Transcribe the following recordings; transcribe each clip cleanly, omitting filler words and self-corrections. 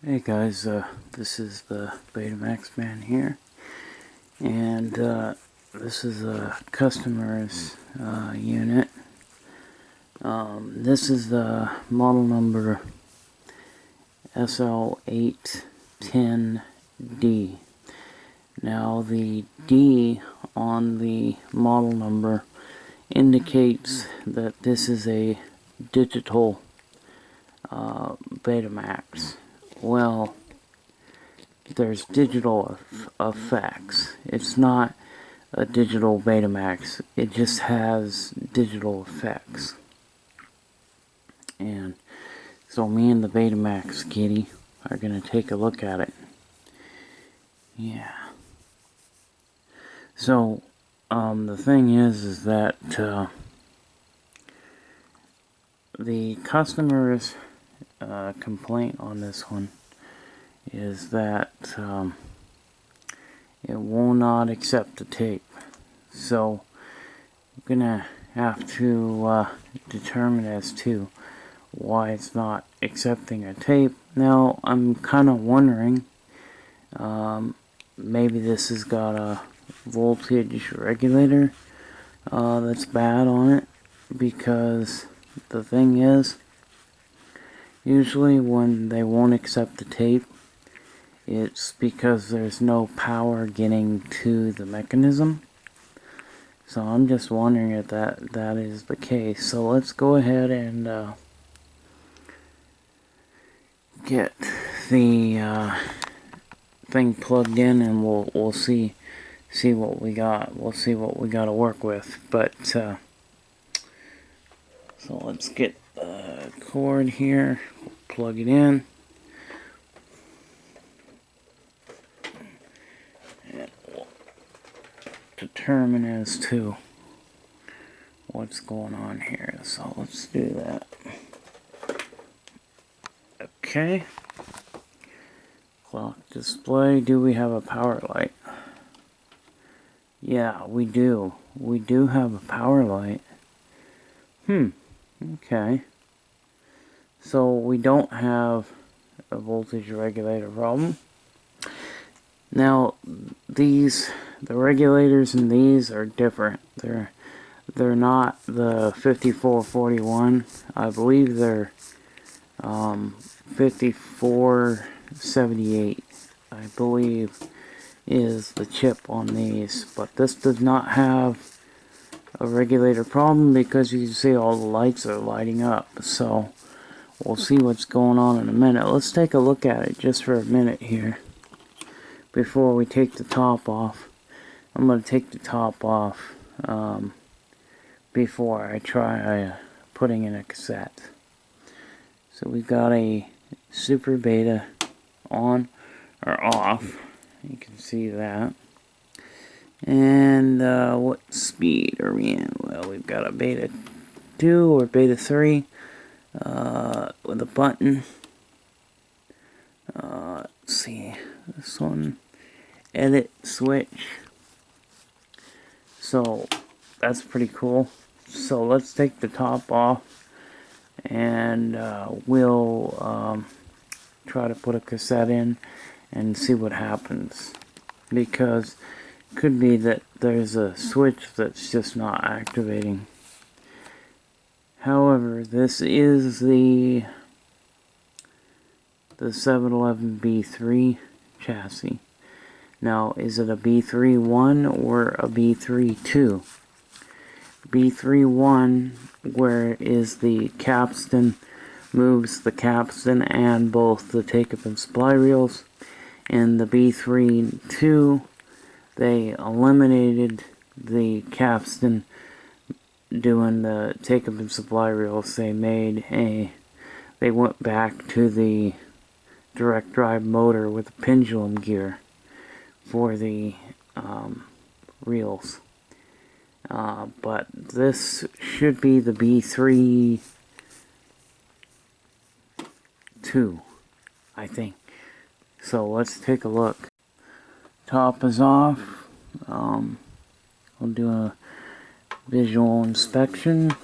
Hey guys, this is the Betamax man here, and this is a customer's unit. This is the model number SL810D. Now the D on the model number indicates that this is a digital Betamax. Well, there's digital effects. It's not a digital Betamax. It just has digital effects. And so me and the Betamax kitty are going to take a look at it. Yeah. So, the thing is that the customer's complaint on this one is that it will not accept the tape. So I'm gonna have to determine as to why it's not accepting a tape. Now I'm kind of wondering, maybe this has got a voltage regulator that's bad on it, because the thing is, usually when they won't accept the tape, it's because there's no power getting to the mechanism. So I'm just wondering if that is the case. So let's go ahead and get the thing plugged in, and we'll see what we got. We'll see what we got to work with. But so let's get the cord here, plug it in, and we'll determine as to what's going on here. So let's do that. Okay. Clock display. Do we have a power light? Yeah, we do. We do have a power light. Okay. So we don't have a voltage regulator problem. Now, the regulators in these are different. They're not the 5441. I believe they're 5478. I believe is the chip on these, but this does not have a regulator problem, because you can see all the lights are lighting up. So we'll see what's going on in a minute. Let's take a look at it just for a minute here before we take the top off. I'm going to take the top off before I try putting in a cassette. So we've got a super beta on or off. You can see that. And what speed are we in? Well, we've got a beta 2 or beta 3 with a button. Let's see, this one, edit switch. So that's pretty cool. So let's take the top off, and we'll try to put a cassette in and see what happens, because it could be that there's a switch that's just not activating. However, this is the 711B3 chassis. Now, is it a B3.1 or a B3.2? B3.1, where is the capstan, moves the capstan and both the take-up and supply reels. And the B3.2, they eliminated the capstan doing the take-up and supply reels. They went back to the direct drive motor with a pendulum gear for the reels. But this should be the B3.2, I think. So let's take a look. Top is off. We'll do a visual inspection.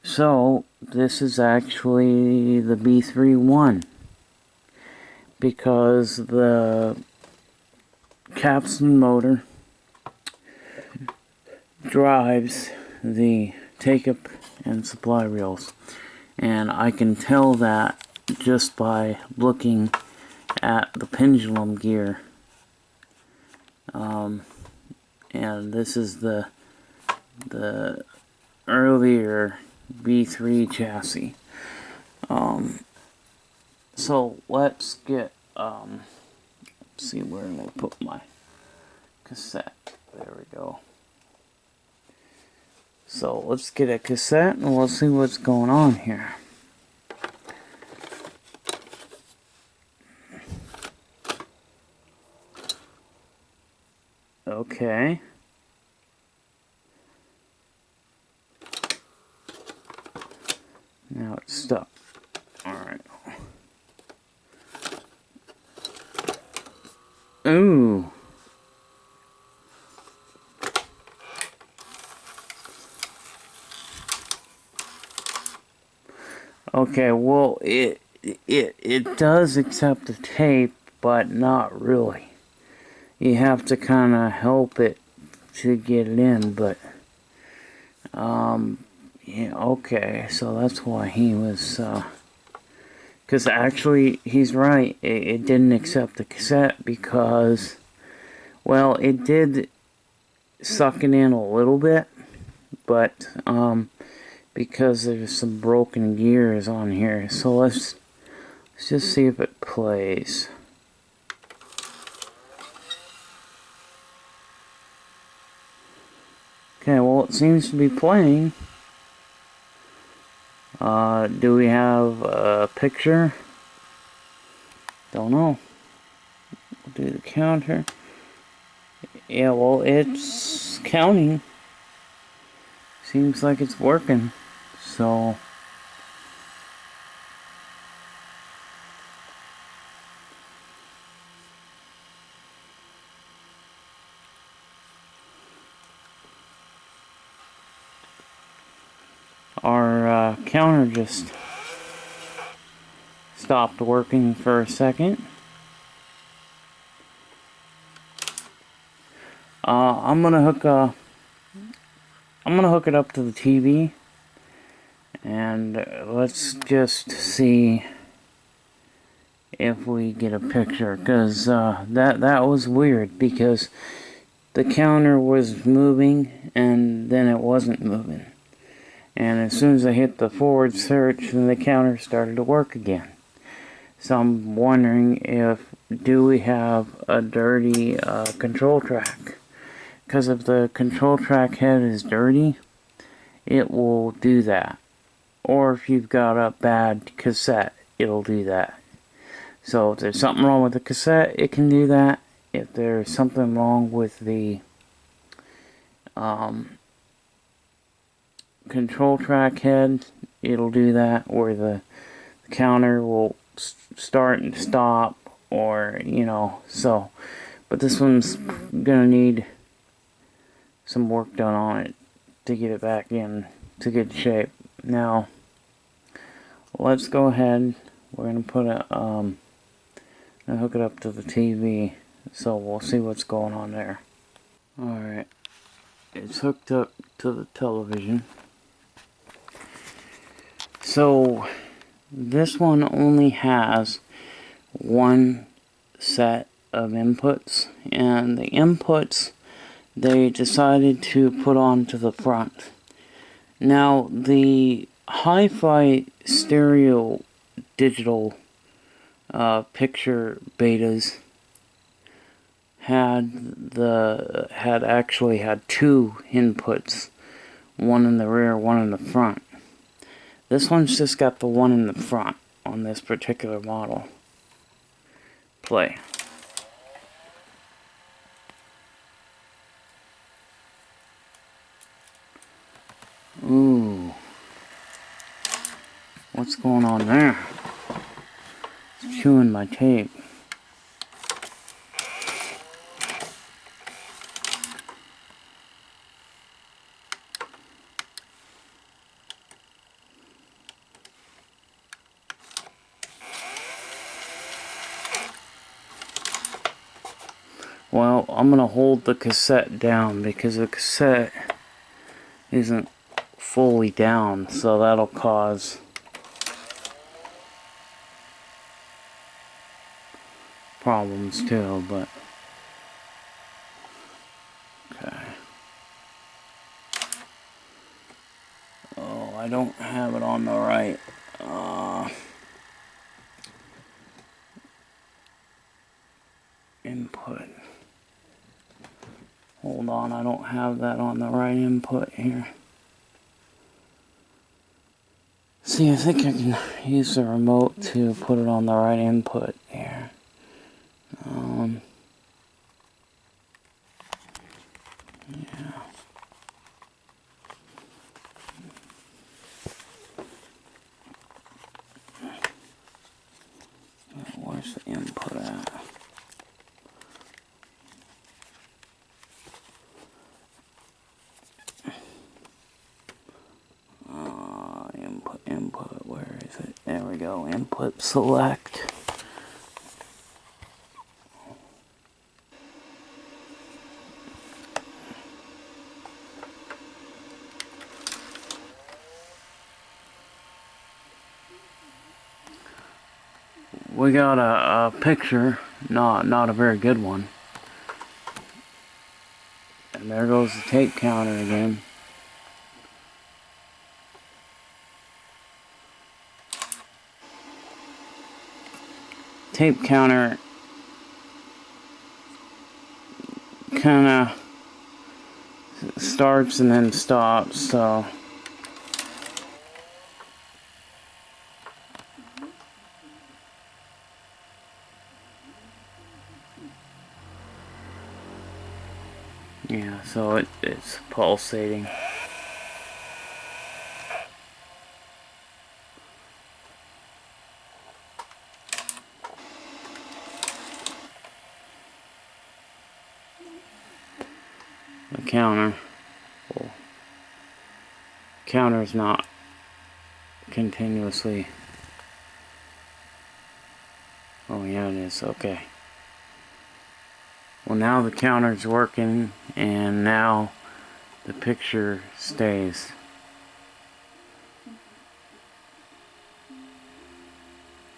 So this is actually the B31 because the capstan motor drives the take-up and supply reels, and I can tell that just by looking at the pendulum gear. And this is the earlier B3 chassis. So let's get let's see where I'm gonna put my cassette. There we go. So let's get a cassette and we'll see what's going on here. Okay. Now it's stuck. Alright. Ooh. Okay, well it does accept the tape, but not really. You have to kind of help it to get it in, but yeah, okay, so that's why he was because actually he's right, it didn't accept the cassette because, well, it did suck it in a little bit, but because there's some broken gears on here, so let's just see if it plays. Okay, well, it seems to be playing. Do we have a picture? Don't know. We'll do the counter. Yeah, well, it's counting. Seems like it's working. So our counter just stopped working for a second. I'm gonna hook it up to the TV, and let's just see if we get a picture, because that was weird, because the counter was moving and then it wasn't moving, and as soon as I hit the forward search, then the counter started to work again. So I'm wondering if do we have a dirty control track, because if the control track head is dirty, it will do that, or if you've got a bad cassette, it'll do that. So if there's something wrong with the cassette, it can do that. If there's something wrong with the control track head, it'll do that, or the counter will start and stop, or, you know, so. But this one's gonna need some work done on it to get it back in to good shape. Now, let's go ahead. We're gonna put a hook it up to the TV, so we'll see what's going on there. Alright, it's hooked up to the television. So this one only has one set of inputs, and the inputs they decided to put onto the front. Now the hi-fi stereo digital picture betas actually had two inputs, one in the rear, one in the front. This one's just got the one in the front on this particular model. Play. Ooh. What's going on there? It's chewing my tape. Well, I'm gonna hold the cassette down because the cassette isn't fully down, so that'll cause problems too, but okay. Oh, I don't have it on the right input. Hold on, I don't have that on the right input here. See, I think I can use the remote to put it on the right input here. Yeah. Where's the input at? Input, where is it? There we go, input select. We got a picture, not a very good one. And there goes the tape counter again. Tape counter kinda starts and then stops, so yeah, so it's pulsating. The counter, well, counter's not continuously. Oh yeah, it is. Okay. Well, now the counter's working, and now the picture stays.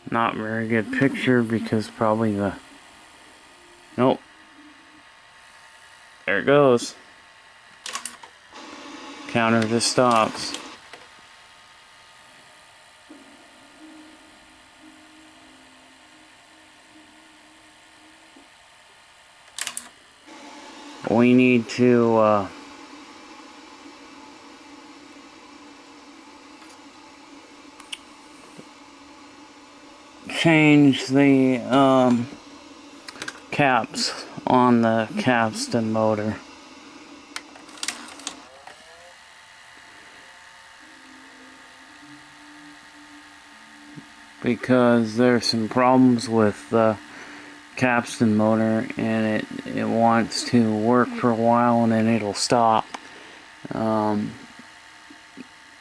Not very good picture because probably the... Nope. There it goes. Counter just stops. We need to change the caps on the capstan motor. Because there's some problems with the capstan motor, and it wants to work for a while and then it'll stop. I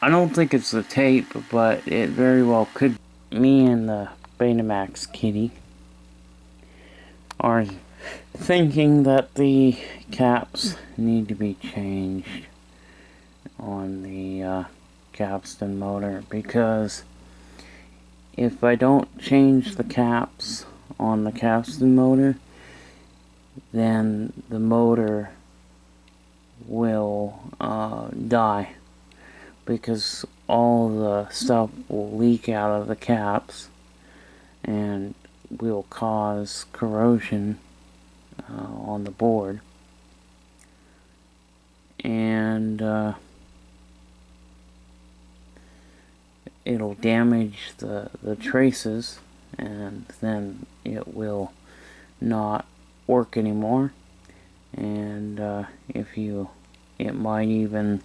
don't think it's the tape, but it very well could. Me and the Betamax kitty are thinking that the caps need to be changed on the capstan motor, because if I don't change the caps on the capstan motor, then the motor will die, because all the stuff will leak out of the caps and will cause corrosion on the board, and it'll damage the traces, and then it will not work anymore. And it might even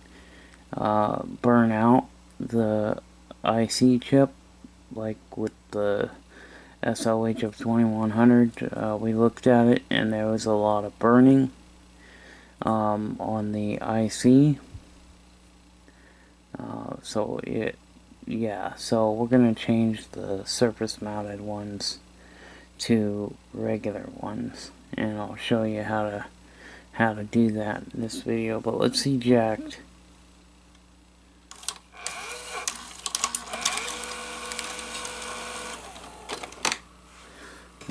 burn out the IC chip, like with the SLH of 2100. We looked at it and there was a lot of burning on the IC. So we're gonna change the surface mounted ones to regular ones, and I'll show you how to do that in this video. But let's eject.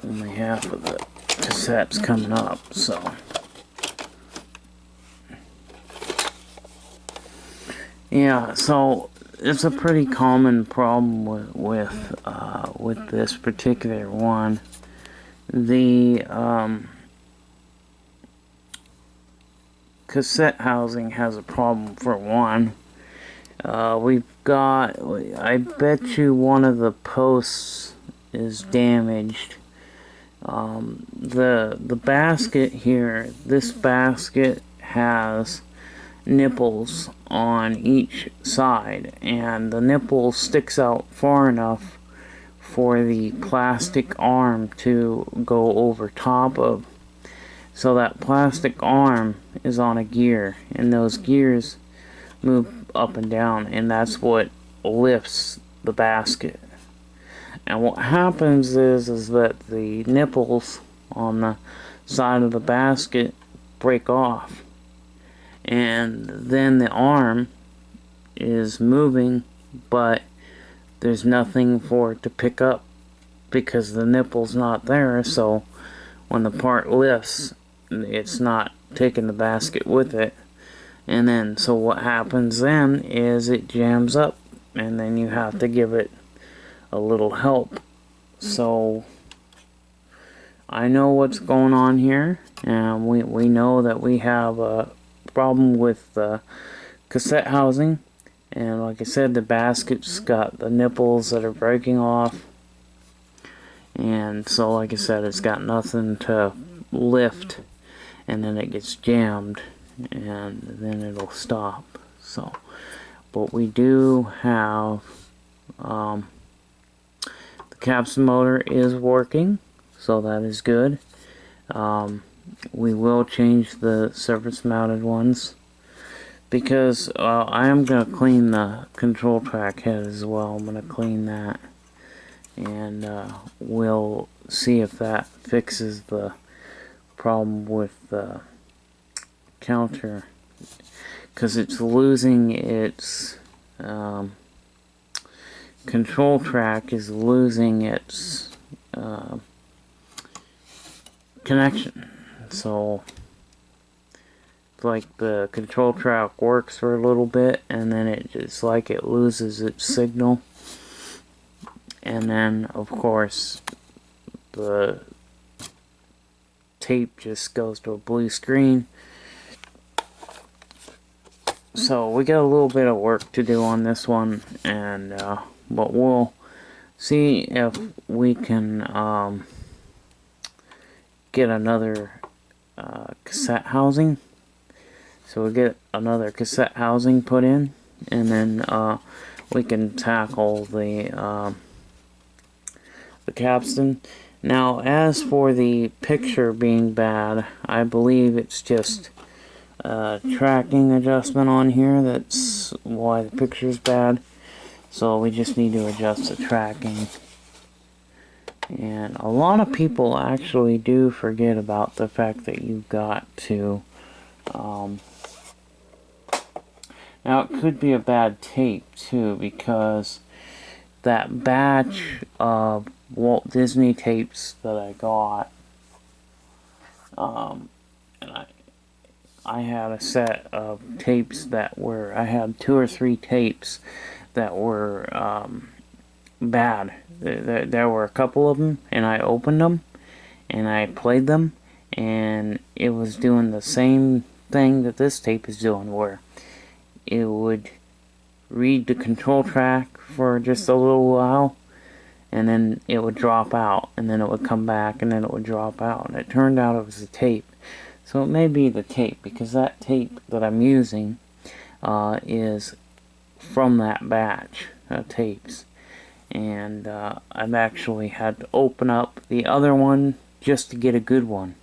Only half of the cassette's coming up, so yeah. So it's a pretty common problem with this particular one. The cassette housing has a problem for one. We've got, I bet you one of the posts is damaged. The basket here, this basket has nipples on each side, and the nipple sticks out far enough for the plastic arm to go over top of. So that plastic arm is on a gear, and those gears move up and down, and that's what lifts the basket. And what happens is that the nipples on the side of the basket break off, and then the arm is moving, but there's nothing for it to pick up because the nipple's not there. So when the part lifts, it's not taking the basket with it. And then, so what happens then is it jams up, and then you have to give it a little help. So I know what's going on here, and we know that we have a problem with the cassette housing. And like I said, the basket's got the nipples that are breaking off, and so like I said, it's got nothing to lift, and then it gets jammed, and then it'll stop. So, but we do have the capstan motor is working, so that is good. We will change the surface mounted ones, because I am going to clean the control track head as well. I'm going to clean that, and we'll see if that fixes the problem with the counter, because it's losing its control track is losing its connection. So like the control track works for a little bit, and then it's like it loses its signal, and then of course the tape just goes to a blue screen. So we got a little bit of work to do on this one, and but we'll see if we can get another cassette housing. So we'll get another cassette housing put in, and then we can tackle the capstan. Now, as for the picture being bad, I believe it's just tracking adjustment on here. That's why the picture's bad. So we just need to adjust the tracking. And a lot of people actually do forget about the fact that you've got to now it could be a bad tape too, because that batch of Walt Disney tapes that I got, and I had a set of tapes that were, I had 2 or 3 tapes that were bad. There were a couple of them, and I opened them and I played them, and it was doing the same thing that this tape is doing, where it would read the control track for just a little while, and then it would drop out, and then it would come back, and then it would drop out. And it turned out it was the tape. So it may be the tape, because that tape that I'm using is from that batch of tapes. And I've actually had to open up the other one just to get a good one.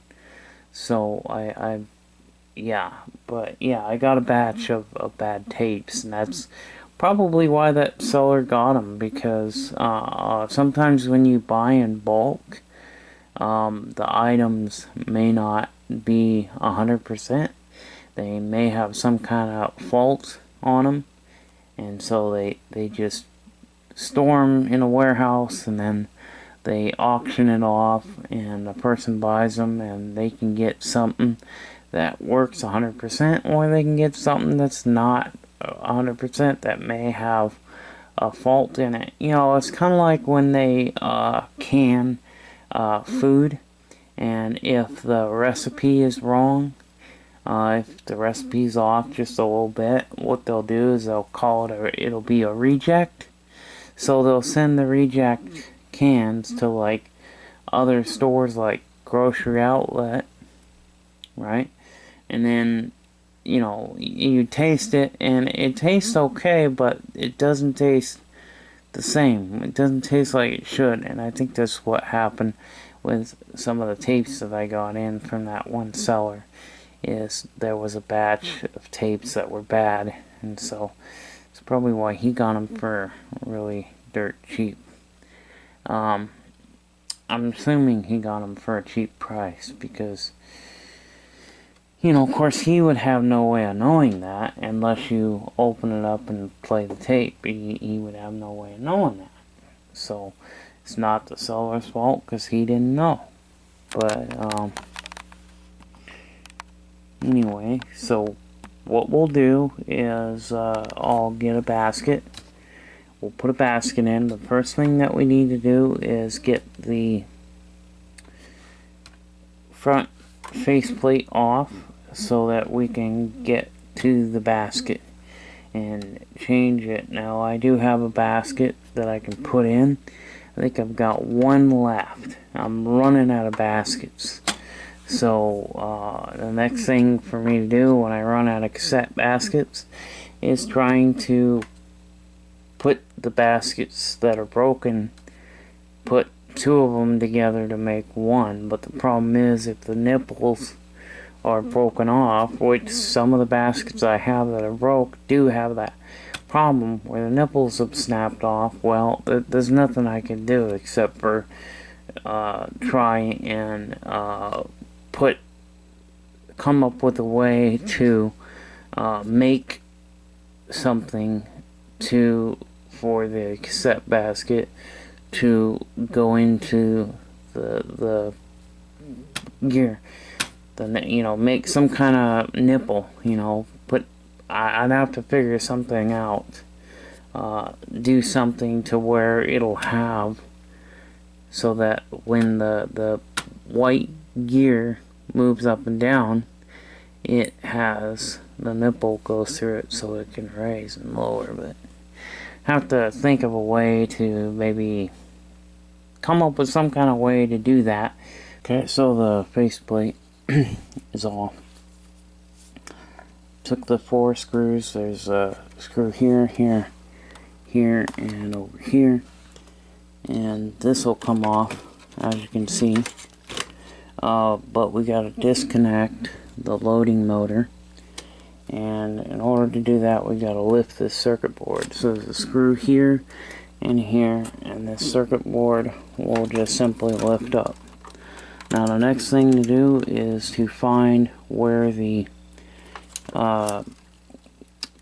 So I got a batch of bad tapes, and that's probably why that seller got them, because sometimes when you buy in bulk, the items may not be 100%. They may have some kind of fault on them, and so they just store them in a warehouse, and then they auction it off, and a person buys them, and they can get something that works 100%, or they can get something that's not 100%, that may have a fault in it. You know, it's kind of like when they can food, and if the recipe is wrong, if the recipe's off just a little bit, what they'll do is they'll call it it'll be a reject. So they'll send the reject cans to like other stores like Grocery Outlet, right? And then, you know, you taste it, and it tastes okay, but it doesn't taste the same. It doesn't taste like it should, and I think that's what happened with some of the tapes that I got in from that one seller. Is there was a batch of tapes that were bad, and so it's probably why he got them for really dirt cheap. I'm assuming he got them for a cheap price, because, you know, of course he would have no way of knowing that unless you open it up and play the tape. He would have no way of knowing that. So it's not the seller's fault, because he didn't know. But anyway, so what we'll do is I'll get a basket. We'll put a basket in. The first thing that we need to do is get the front faceplate off so that we can get to the basket and change it. Now, I do have a basket that I can put in. I think I've got one left. I'm running out of baskets. So the next thing for me to do when I run out of cassette baskets is trying to put the baskets that are broken, put two of them together to make one. But the problem is, if the nipples are broken off, which some of the baskets I have that are broke do have that problem where the nipples have snapped off, well, there's nothing I can do except for try and come up with a way to make something for the cassette basket to go into the gear. Make some kind of nipple. I'd have to figure something out. Do something to where it'll have, so that when the white gear moves up and down, it has the nipple goes through it so it can raise and lower. But have to think of a way to maybe come up with some kind of way to do that. Okay, so the faceplate is off. Took the 4 screws. There's a screw here, here, here, and over here, and this will come off, as you can see. But we got to disconnect the loading motor, and in order to do that, we got to lift this circuit board. So there's a screw here and here, and this circuit board will just simply lift up. Now the next thing to do is to find where the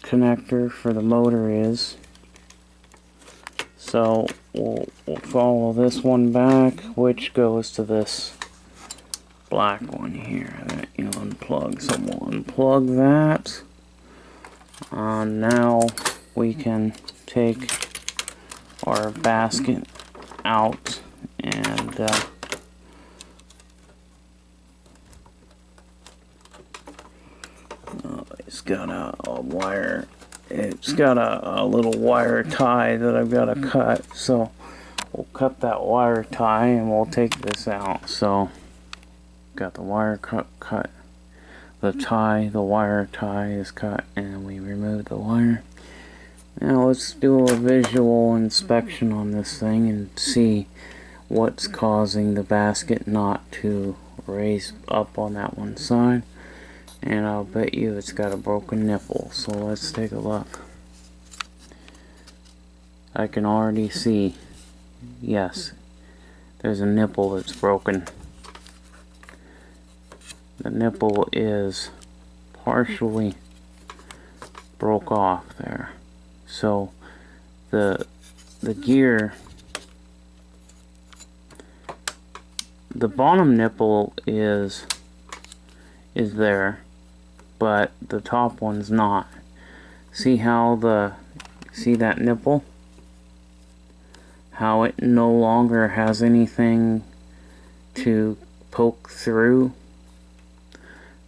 connector for the motor is. So we'll follow this one back, which goes to this black one here that you unplug. So we'll unplug that. Now we can take our basket out, and it's got a wire. It's got a little wire tie that I've got to cut. So we'll cut that wire tie and we'll take this out. So got the wire cut. The wire tie is cut, and we remove the wire. Now let's do a visual inspection on this thing and see what's causing the basket not to raise up on that one side. And I'll bet you it's got a broken nipple. So let's take a look. I can already see, yes, there's a nipple that's broken. the nipple is partially broke off there. So the gear, the bottom nipple is there, but the top one's not. See how see that nipple? How it no longer has anything to poke through?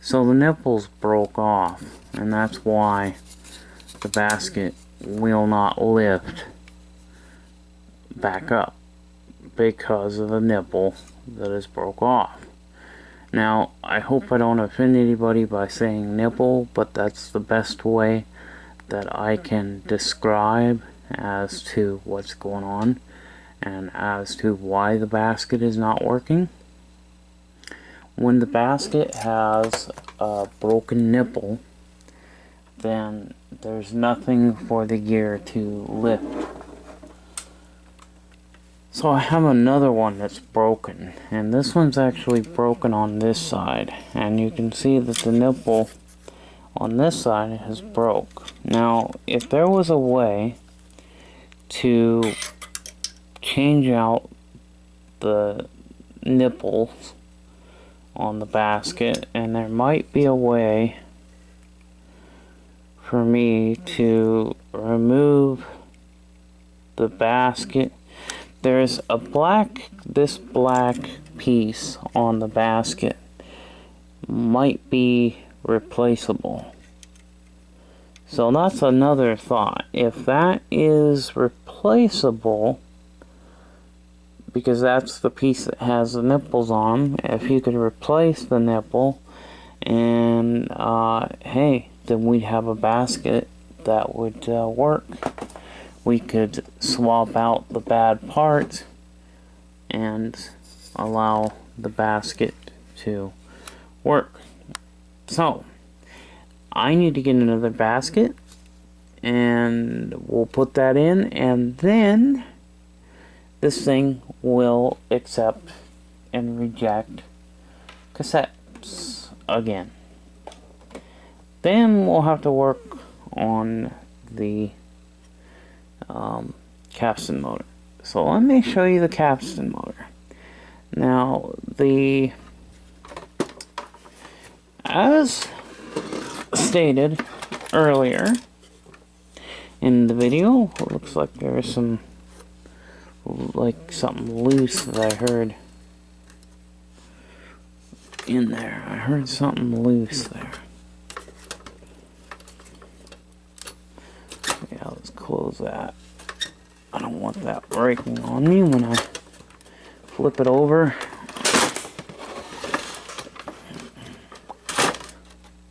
So the nipples broke off, and that's why the basket will not lift back up, because of the nipple that is broke off. Now, I hope I don't offend anybody by saying nipple, but that's the best way that I can describe as to what's going on and as to why the basket is not working. When the basket has a broken nipple, then there's nothing for the gear to lift. So I have another one that's broken, and this one's actually broken on this side, and you can see that the nipple on this side has broke. Now, if there was a way to change out the nipples on the basket, and there might be a way for me to remove the basket. There's a this black piece on the basket might be replaceable. So that's another thought. If that is replaceable, because that's the piece that has the nipples on, if you could replace the nipple, and hey, then we'd have a basket that would work. We could swap out the bad parts and allow the basket to work. So I need to get another basket, and we'll put that in, and then this thing will accept and reject cassettes again. Then we'll have to work on the capstan motor. So let me show you the capstan motor. Now, as stated earlier in the video, it looks like there's some, like something loose that I heard in there. I heard something loose there. Yeah, let's close that. I don't want that breaking on me when I flip it over.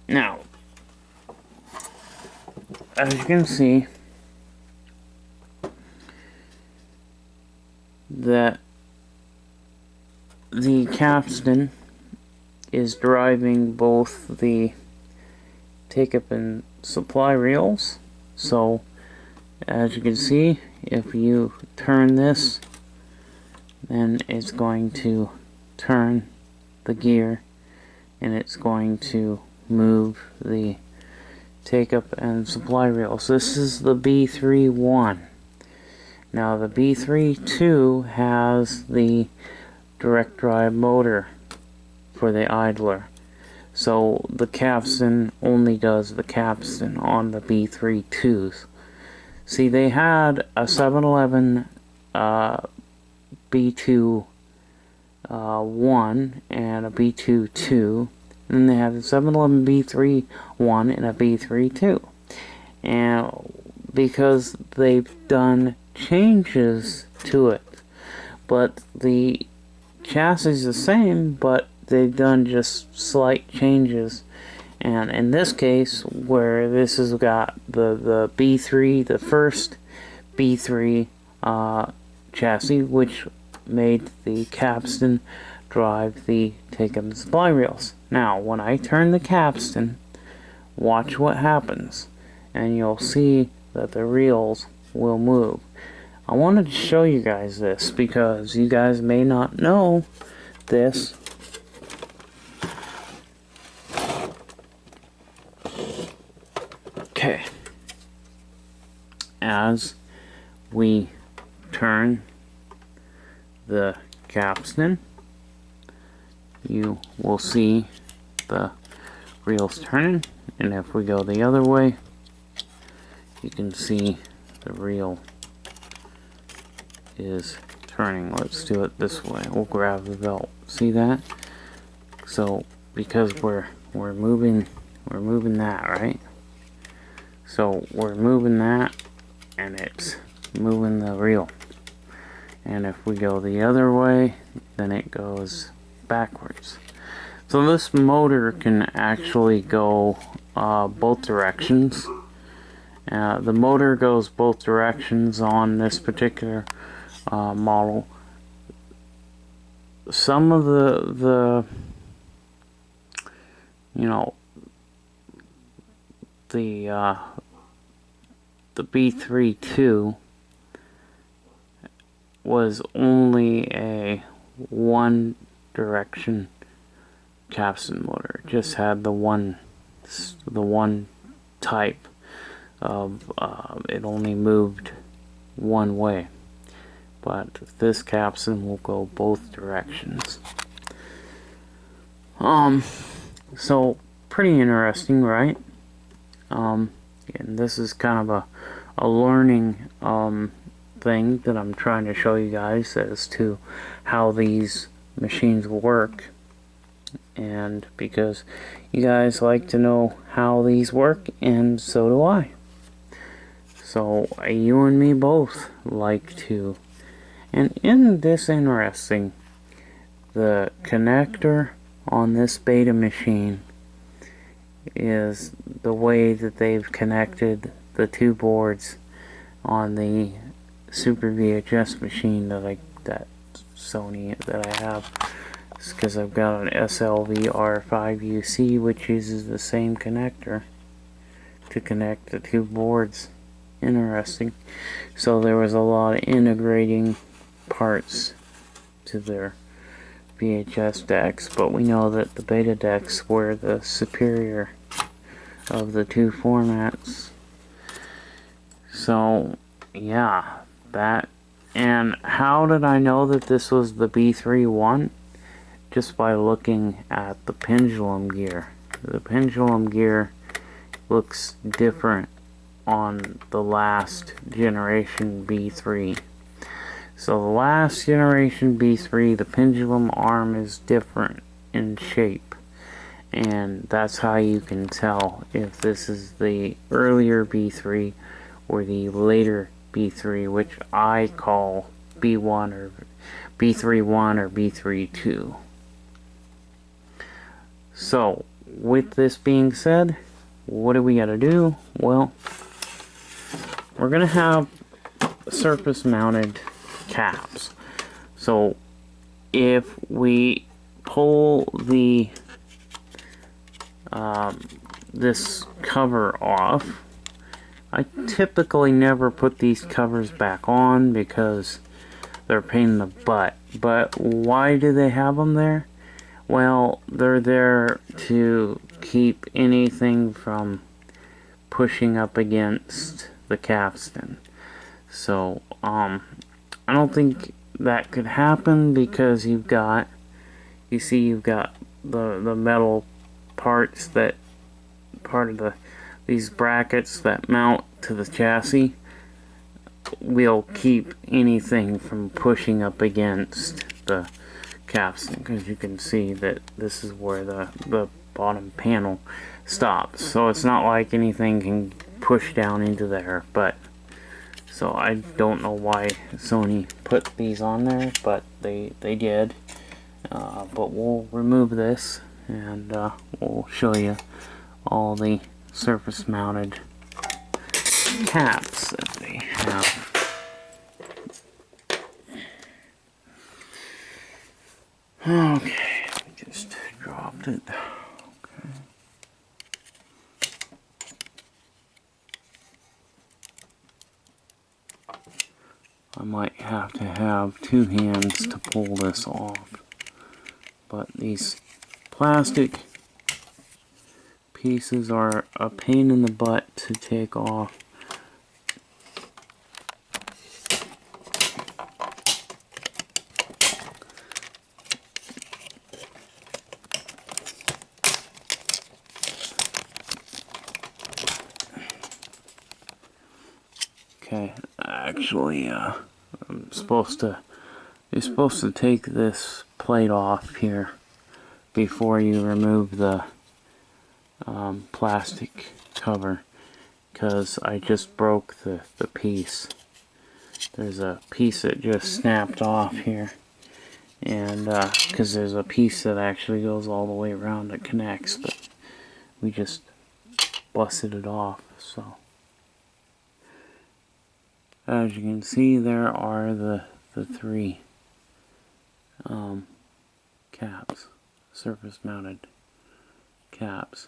Now, as you can see, that the capstan is driving both the take-up and supply reels. So, as you can see, if you turn this, then it's going to turn the gear, and it's going to move the take-up and supply reels. This is the B3-1. Now the B3-2 has the direct drive motor for the idler. So the capstan only does the capstan on the B3-2s. See, they had a 711 B2 1 and a B2-2. And then they have the 711 B3-1 and a B3-2. And because they've done changes to it, but the chassis is the same, but they've done just slight changes. And in this case, where this has got the B3, the first B3 chassis, which made the capstan drive the take-up and supply reels. Now, when I turn the capstan, watch what happens, and you'll see that the reels will move. I wanted to show you guys this because you guys may not know this. Okay. As we turn the capstan, you will see the reels turning, and if we go the other way, you can see the reel is turning. Let's do it this way. We'll grab the belt. See that? So because we're moving that, right? So we're moving that, and it's moving the reel. And if we go the other way, then it goes backwards. So this motor can actually go both directions. The motor goes both directions on this particular model. Some of the you know, the B32 was only a one direction capstan motor. It just had the one type of it only moved one way, but this capstan will go both directions. So pretty interesting, right? And this is kind of a learning thing that I'm trying to show you guys as to how these machines work, and because you guys like to know how these work, and so do I. So you and me both like to. And isn't this interesting? The connector on this beta machine is the way that they've connected the two boards on the Super VHS machine that Sony that I have. It's because I've got an SLVR5UC, which uses the same connector to connect the two boards. Interesting. So there was a lot of integrating parts to their VHS decks, but we know that the beta decks were the superior of the two formats. So yeah, that. And how did I know that this was the B31? Just by looking at the pendulum gear. The pendulum gear looks different on the last generation B3. So the last generation B3, the pendulum arm is different in shape, and that's how you can tell if this is the earlier B3 or the later B3, which I call B1 or B31 or B32. So with this being said, what do we gotta do? Well, we're gonna have surface mounted caps. So if we pull the this cover off, I typically never put these covers back on because they're a pain in the butt. But why do they have them there? Well, they're there to keep anything from pushing up against the capstan. So I don't think that could happen because you've got the metal parts that these brackets that mount to the chassis will keep anything from pushing up against the capstan, because you can see that this is where the bottom panel stops. So it's not like anything can push down into there. But so I don't know why Sony put these on there, but they did. But we'll remove this, and we'll show you all the surface mounted caps that they have. Okay, we just dropped it. Okay. I might have to have two hands to pull this off. But these plastic pieces are a pain in the butt to take off. Okay, actually, you're supposed to take this plate off here before you remove the plastic cover, because I just broke the piece. There's a piece that just snapped off here, and because there's a piece that actually goes all the way around that connects, but we just busted it off. So as you can see, there are the three caps, surface mounted caps.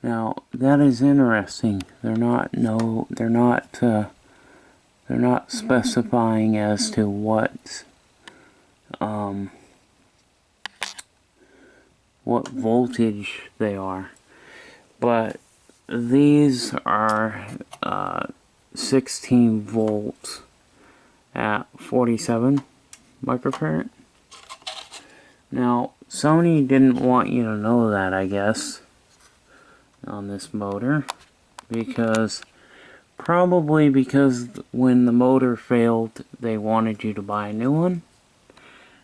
Now that is interesting. They're not specifying as to what voltage they are, but these are 16 volts at 47 microfarad. Now Sony didn't want you to know that, I guess, on this motor, probably because when the motor failed they wanted you to buy a new one,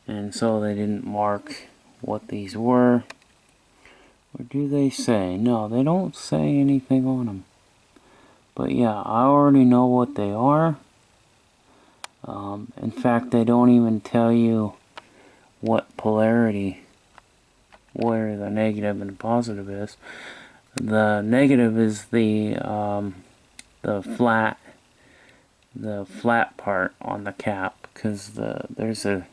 and so they didn't mark what these were. Or do they say? No, they don't say anything on them. But yeah, I already know what they are. In fact, they don't even tell you what polarity, where the negative and the positive is. The negative is the flat part on the cap, because there's a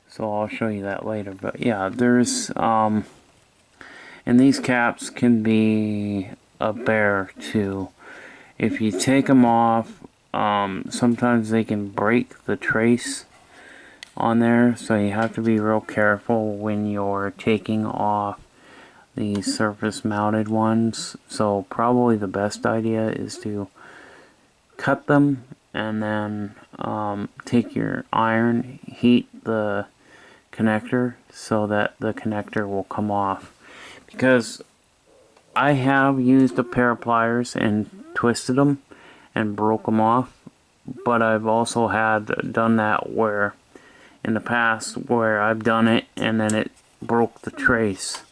so I'll show you that later. But yeah, there's and these caps can be a bear too. If you take them off, sometimes they can break the trace on there, so you have to be real careful when you're taking off these surface mounted ones. So probably the best idea is to cut them and then take your iron, heat the connector so that the connector will come off. Because I have used a pair of pliers and twisted them and broke them off, but I've also had done that where in the past where I've done it and then it broke the trace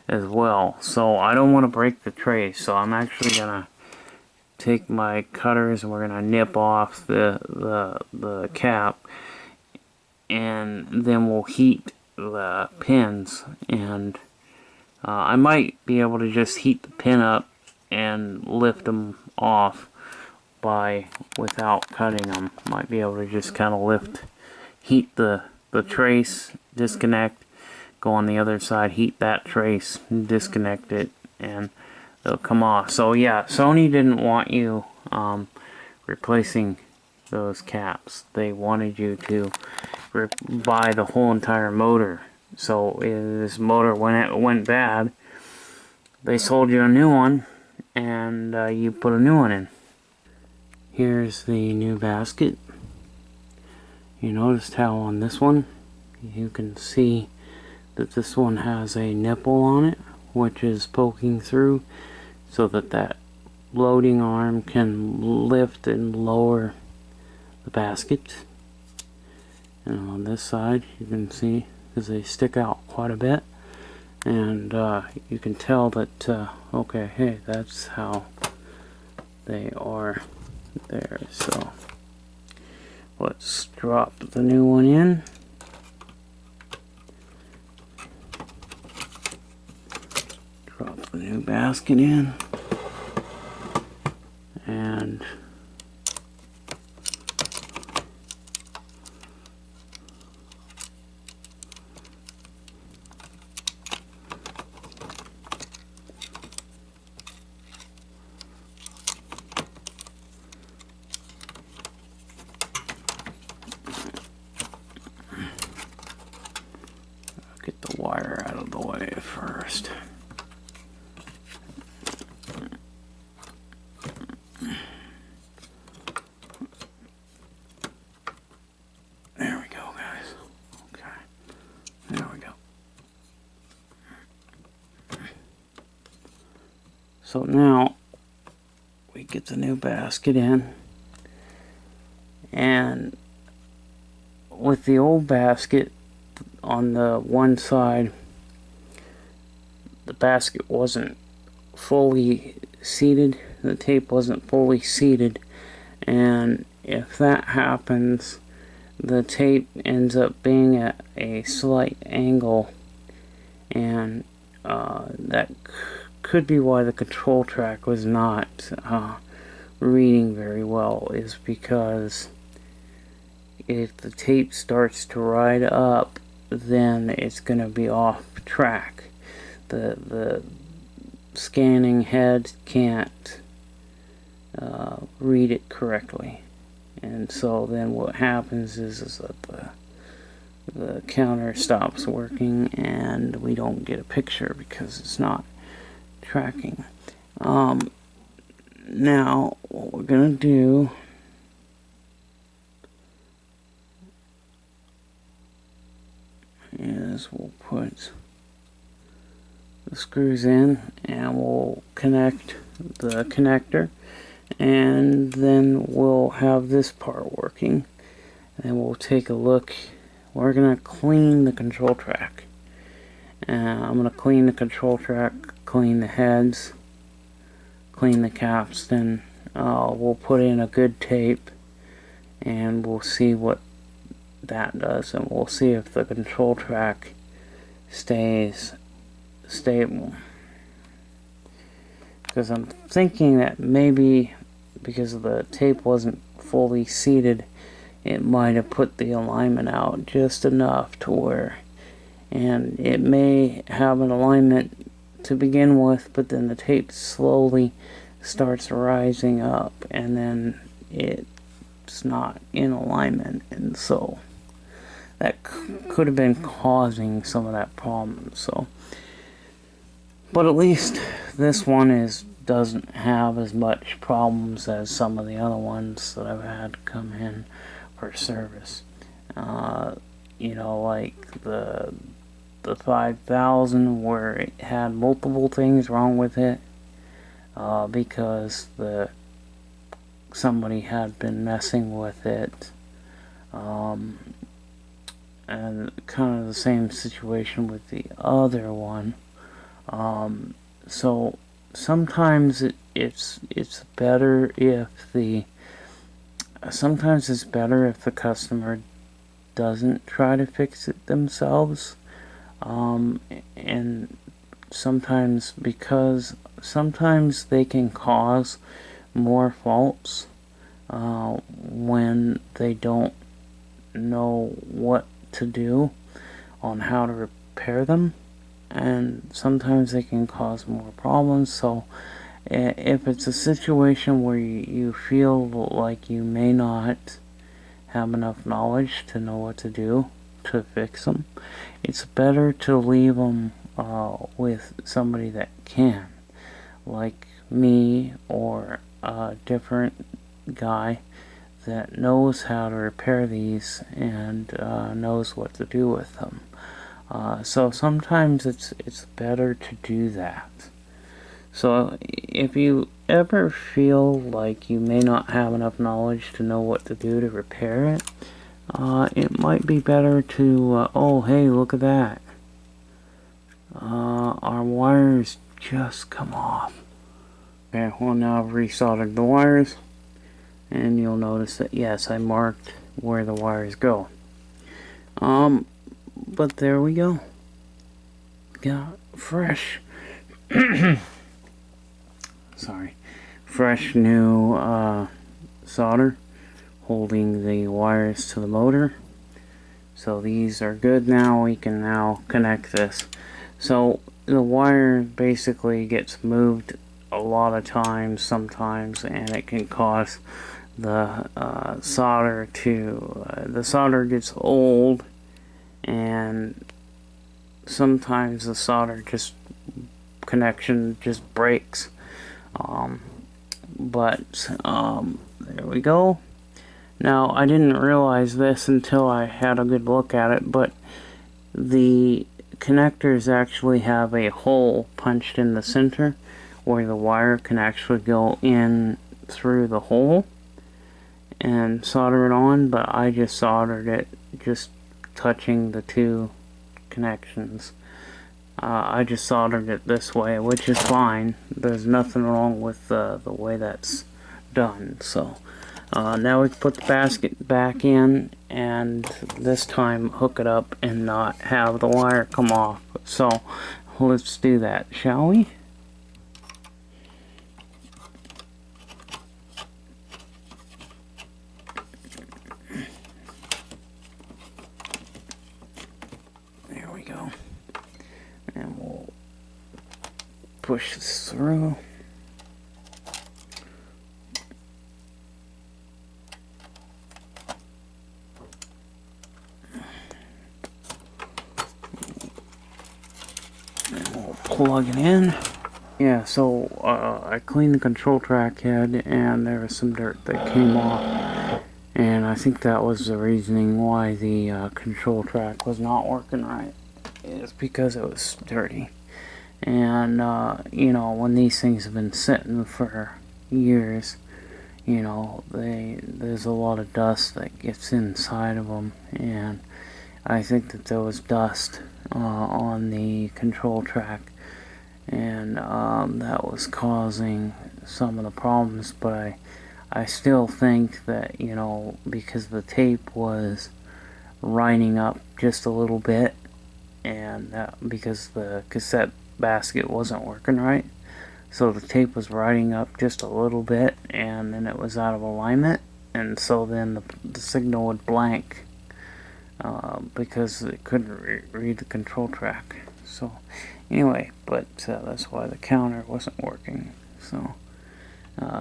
as well. So I don't want to break the trace, so I'm actually gonna take my cutters and we're gonna nip off the cap, and then we'll heat the pins, and I might be able to just heat the pin up and lift them off without cutting them. Might be able to just kind of heat the trace, disconnect, go on the other side, heat that trace, disconnect it, and they'll come off. So yeah, Sony didn't want you replacing those caps. They wanted you to buy the whole entire motor. So if this motor, when it went bad, they sold you a new one, and you put a new one in. Here's the new basket. You noticed how on this one you can see that this one has a nipple on it, which is poking through so that loading arm can lift and lower the basket. And on this side you can see, because they stick out quite a bit, and you can tell that okay, hey, that's how they are there. So let's drop the new one in. Drop the new basket in, and get the wire out of the way first. So now we get the new basket in, and with the old basket on the one side, the basket wasn't fully seated, the tape wasn't fully seated, and if that happens, the tape ends up being at a slight angle, and that could be why the control track was not reading very well, is because if the tape starts to ride up, then it's going to be off track. The scanning head can't read it correctly, and so then what happens is that the counter stops working and we don't get a picture because it's not tracking. Now what we're gonna do is we'll put the screws in and we'll connect the connector, and then we'll have this part working, and we'll take a look. We're gonna clean the control track. I'm gonna clean the control track, clean the heads, clean the capstan. We'll put in a good tape and we'll see what that does, and we'll see if the control track stays stable. Because I'm thinking that maybe because the tape wasn't fully seated, it might have put the alignment out just enough to where, and it may have an alignment to begin with, but then the tape slowly starts rising up and then it's not in alignment, and so that could have been causing some of that problem. So, but at least this one doesn't have as much problems as some of the other ones that I've had come in for service. You know, like the 5000, where it had multiple things wrong with it because somebody had been messing with it, and kind of the same situation with the other one. So sometimes it's better if the customer doesn't try to fix it themselves, and sometimes they can cause more faults when they don't know what to do on how to repair them, and sometimes they can cause more problems. So if it's a situation where you feel like you may not have enough knowledge to know what to do to fix them, it's better to leave them with somebody that can, like me or a different guy that knows how to repair these and knows what to do with them. So sometimes it's better to do that. So if you ever feel like you may not have enough knowledge to know what to do to repair it, it might be better to, oh hey, look at that. Our wires just come off. Okay, well now I've resoldered the wires, and you'll notice that yes, I marked where the wires go. But there we go. Got fresh fresh new solder holding the wires to the motor. So these are good now. We can now connect this. So the wire basically gets moved a lot of times sometimes, and it can cause the solder gets old, and sometimes the solder connection just breaks. There we go. Now I didn't realize this until I had a good look at it, but the connectors actually have a hole punched in the center where the wire can actually go in through the hole and solder it on, but I just soldered it just touching the two connections. I just soldered it this way, which is fine. There's nothing wrong with the way that's done. So now we can put the basket back in, and this time hook it up and not have the wire come off. So let's do that, shall we? There we go. And we'll push this through. And we'll plug it in. Yeah, so I cleaned the control track head and there was some dirt that came off. And I think that was the reasoning why the control track was not working right. It's because it was dirty. And you know, when these things have been sitting for years, you know, there's a lot of dust that gets inside of them, and I think that there was dust on the control track, and that was causing some of the problems. But I still think that, you know, because the tape was writing up just a little bit, and because the cassette basket wasn't working right, so the tape was writing up just a little bit, and then it was out of alignment, and so then the signal would blank because it couldn't read the control track. So anyway, but that's why the counter wasn't working, so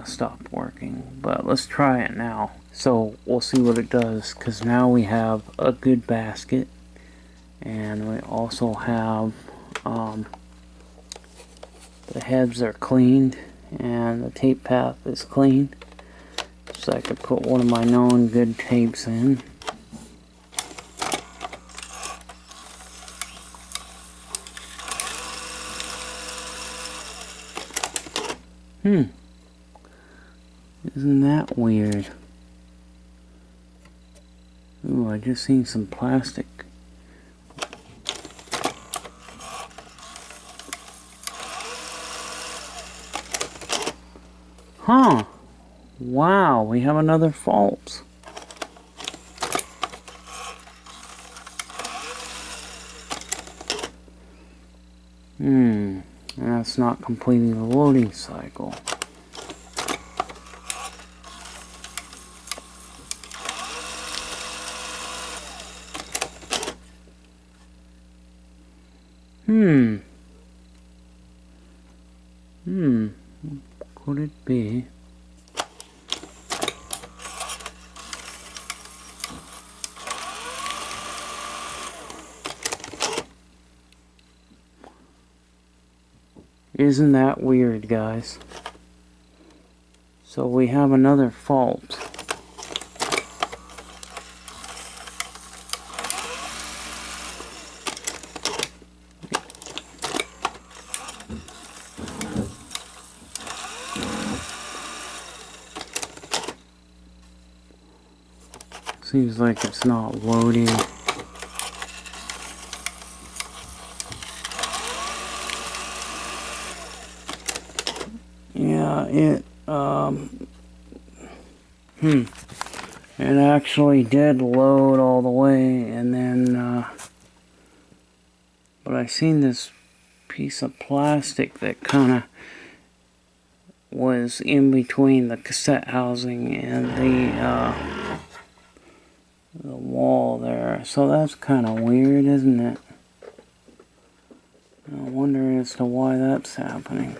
stopped working. But let's try it now, so we'll see what it does, because now we have a good basket. And we also have the heads are cleaned and the tape path is clean, so I could put one of my known good tapes in. Isn't that weird? Ooh, I just seen some plastic. Huh. Wow, we have another fault. That's not completing the loading cycle. Could it be? Isn't that weird, guys? So we have another fault. Seems like it's not loading. Yeah, it actually did load all the way, and then but I seen this piece of plastic that kind of was in between the cassette housing and the wall there. So that's kind of weird, isn't it? I wonder as to why that's happening.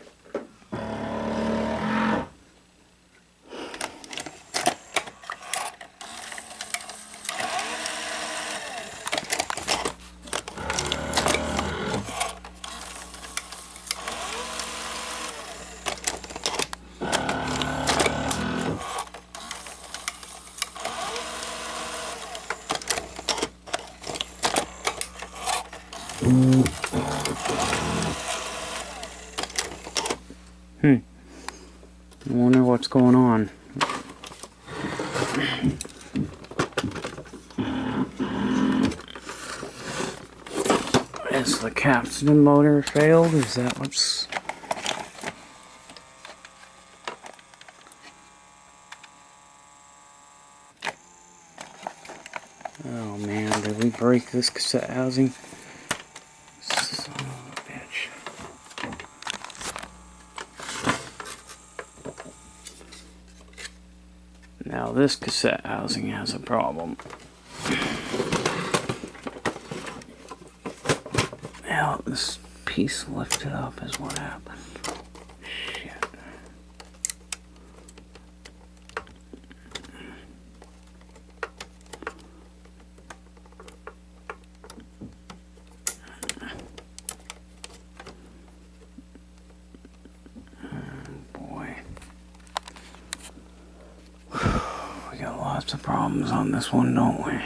I wonder what's going on. Is the capstan motor failed? Is that what's... Oh man, did we break this cassette housing? Son of a bitch. Now this cassette housing has a problem. Now this piece lifted up is what happened. Shit. We got lots of problems on this one, don't we?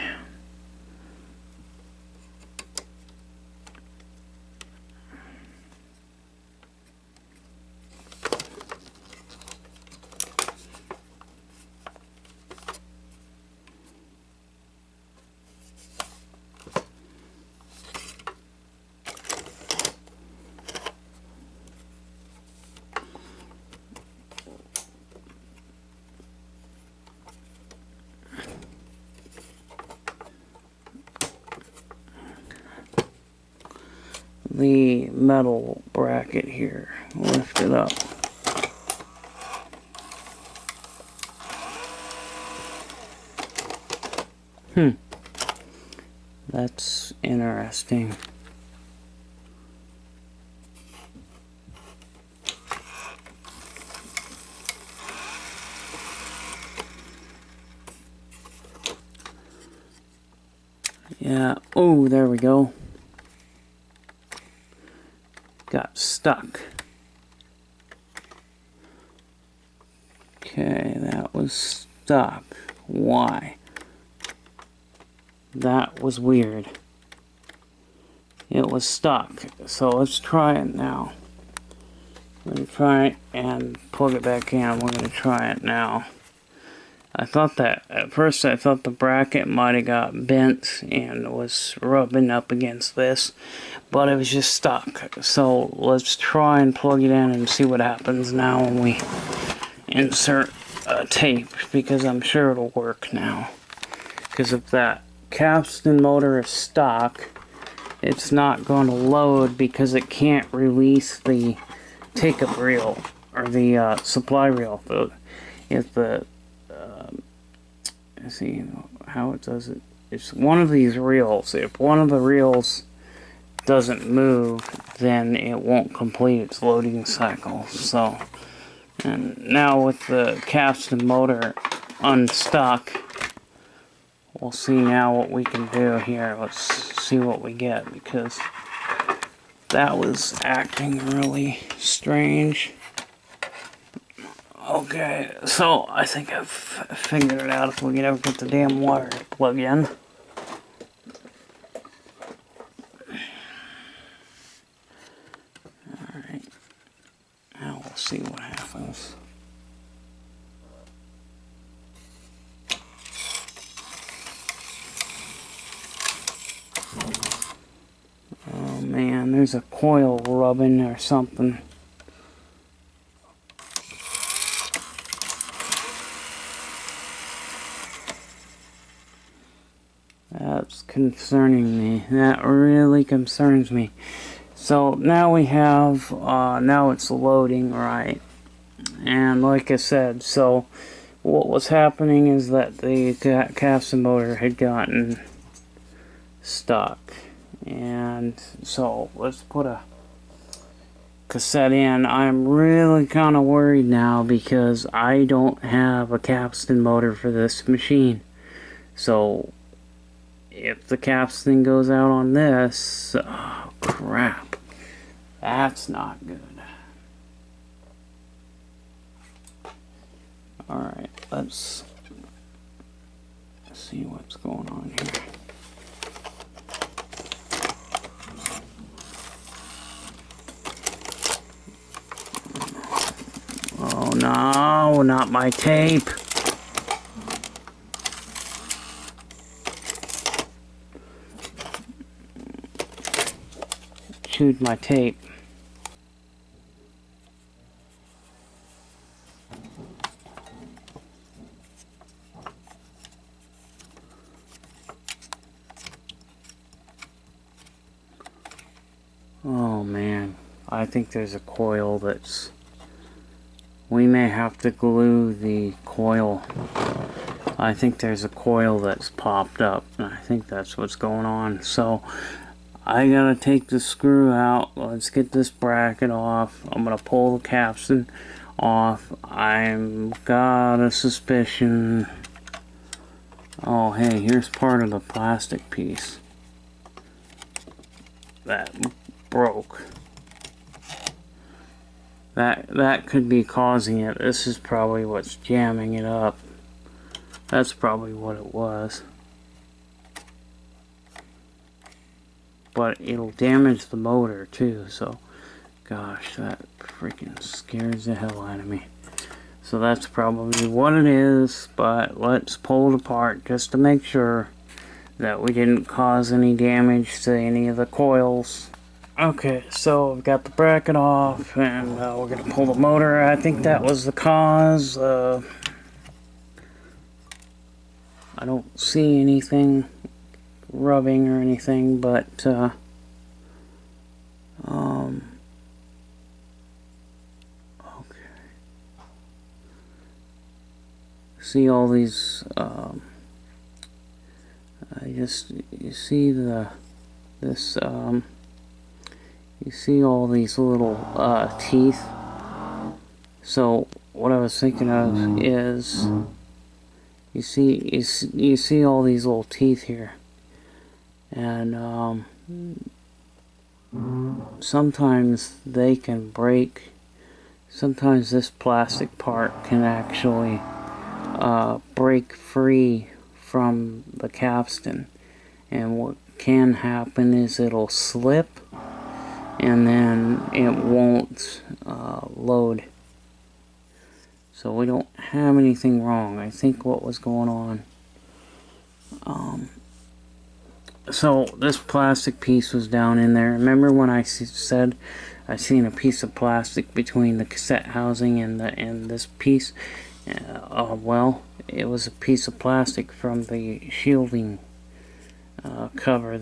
The metal bracket here lifted up. That's interesting. Yeah, oh, there we go. Got stuck. Okay, that was stuck. Why? That was weird. It was stuck. So let's try it now. I'm going to try it and plug it back in. We're going to try it now. I thought that, at first I thought the bracket might have got bent and was rubbing up against this, but it was just stuck. So let's try and plug it in and see what happens now when we insert tape, because I'm sure it'll work now. Because if that capstan motor is stock, it's not going to load because it can't release the take-up reel or the supply reel. If the let's see how it does it. It's one of these reels. If one of the reels doesn't move, then it won't complete its loading cycle. So, and now with the capstan motor unstuck, we'll see now what we can do here. Let's see what we get, because that was acting really strange. Okay, so I think I've figured it out if we can ever get the damn wire to plug in. Alright, now we'll see what happens. Oh man, there's a coil rubbing or something. That's concerning me. That really concerns me. So now we have, now it's loading, right? And like I said, so what was happening is that the capstan motor had gotten stuck. And so let's put a cassette in. I'm really kind of worried now because I don't have a capstan motor for this machine. So if the capstan goes out on this, oh crap, that's not good. Alright, let's see what's going on here. Oh no, not my tape. Chewed my tape. Oh man, I think there's a coil that's... We may have to glue the coil. I think there's a coil that's popped up, and I think that's what's going on. So, I gotta take the screw out. Let's get this bracket off. I'm gonna pull the capstan off. I've got a suspicion... Oh hey, here's part of the plastic piece that broke. That could be causing it. This is probably what's jamming it up. That's probably what it was. But it'll damage the motor too, so gosh, that freaking scares the hell out of me. So that's probably what it is, but let's pull it apart just to make sure that we didn't cause any damage to any of the coils. Okay, so we've got the bracket off, and we're going to pull the motor. I think that was the cause. I don't see anything rubbing or anything, but okay. See all these, you see you see all these little teeth. So what I was thinking of is, you see all these little teeth here, and sometimes they can break. Sometimes this plastic part can actually break free from the capstan, and what can happen is it'll slip, and then it won't load. So we don't have anything wrong. I think what was going on. So this plastic piece was down in there. Remember when I said I seen a piece of plastic between the cassette housing and this piece? Well, it was a piece of plastic from the shielding cover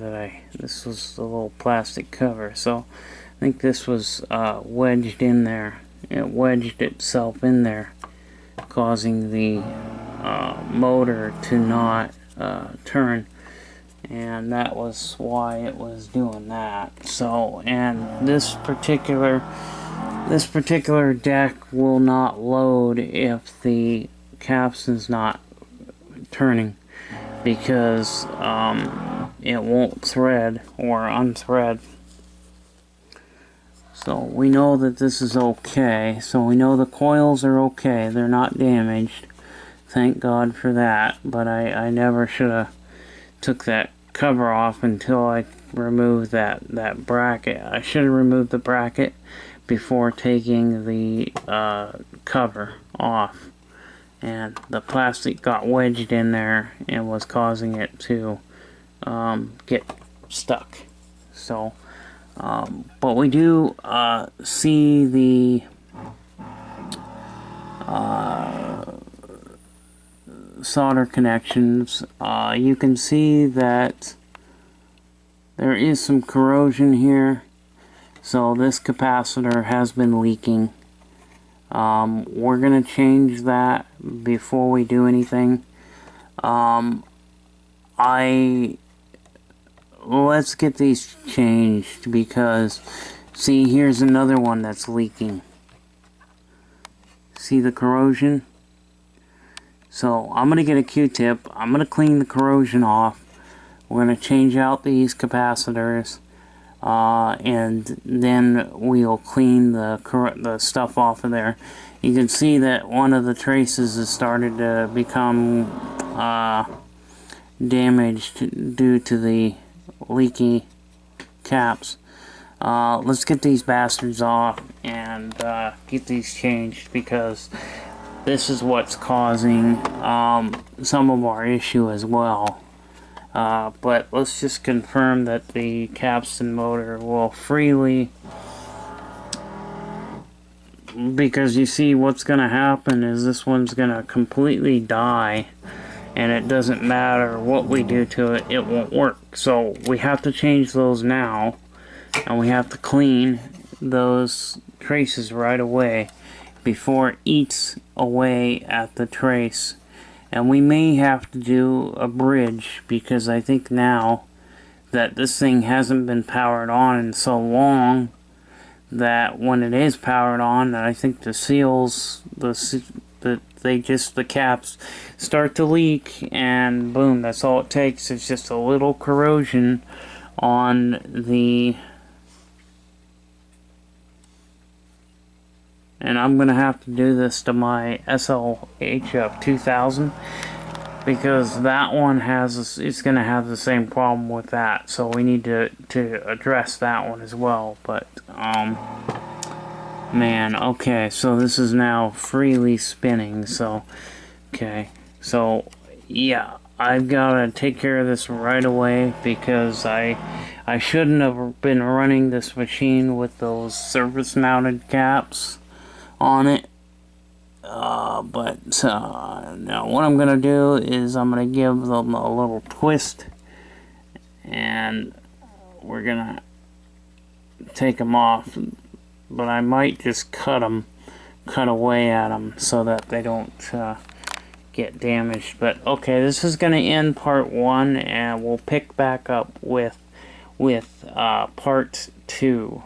this was the little plastic cover. So I think this was wedged in there. It wedged itself in there, causing the motor to not turn, and that was why it was doing that. So, and this particular deck will not load if the capstan's not turning, because it won't thread or unthread. So we know that this is okay. So we know the coils are okay. They're not damaged. Thank God for that. But I never should have took that cover off until I removed that bracket. I should have removed the bracket before taking the cover off. And the plastic got wedged in there and was causing it to get stuck. So, but we do see the solder connections. You can see that there is some corrosion here. So this capacitor has been leaking. We're going to change that before we do anything. Let's get these changed, because see, here's another one that's leaking. See the corrosion? So I'm going to get a Q-tip. I'm going to clean the corrosion off. We're going to change out these capacitors. And then we'll clean the stuff off of there. You can see that one of the traces has started to become damaged due to the leaky caps. let's get these bastards off and get these changed, because this is what's causing some of our issue as well. But let's just confirm that the capstan motor will freely, because you see what's going to happen is this one's going to completely die, and it doesn't matter what we do to it, it won't work. So we have to change those now, and we have to clean those traces right away before it eats away at the trace. And we may have to do a bridge, because I think now that this thing hasn't been powered on in so long, that when it is powered on, I think the seals, the caps start to leak, and boom, that's all it takes. It's just a little corrosion on the, and I'm gonna have to do this to my SLH 2000, because that one it's gonna have the same problem with that, so we need to address that one as well. But man, okay, so this is now freely spinning. So okay, so yeah, I've gotta take care of this right away, because I shouldn't have been running this machine with those surface mounted caps on it. But now what I'm gonna do is I'm gonna give them a little twist, and we're gonna take them off. But I might just cut away at them so that they don't get damaged. But okay, this is gonna end part 1, and we'll pick back up with part 2.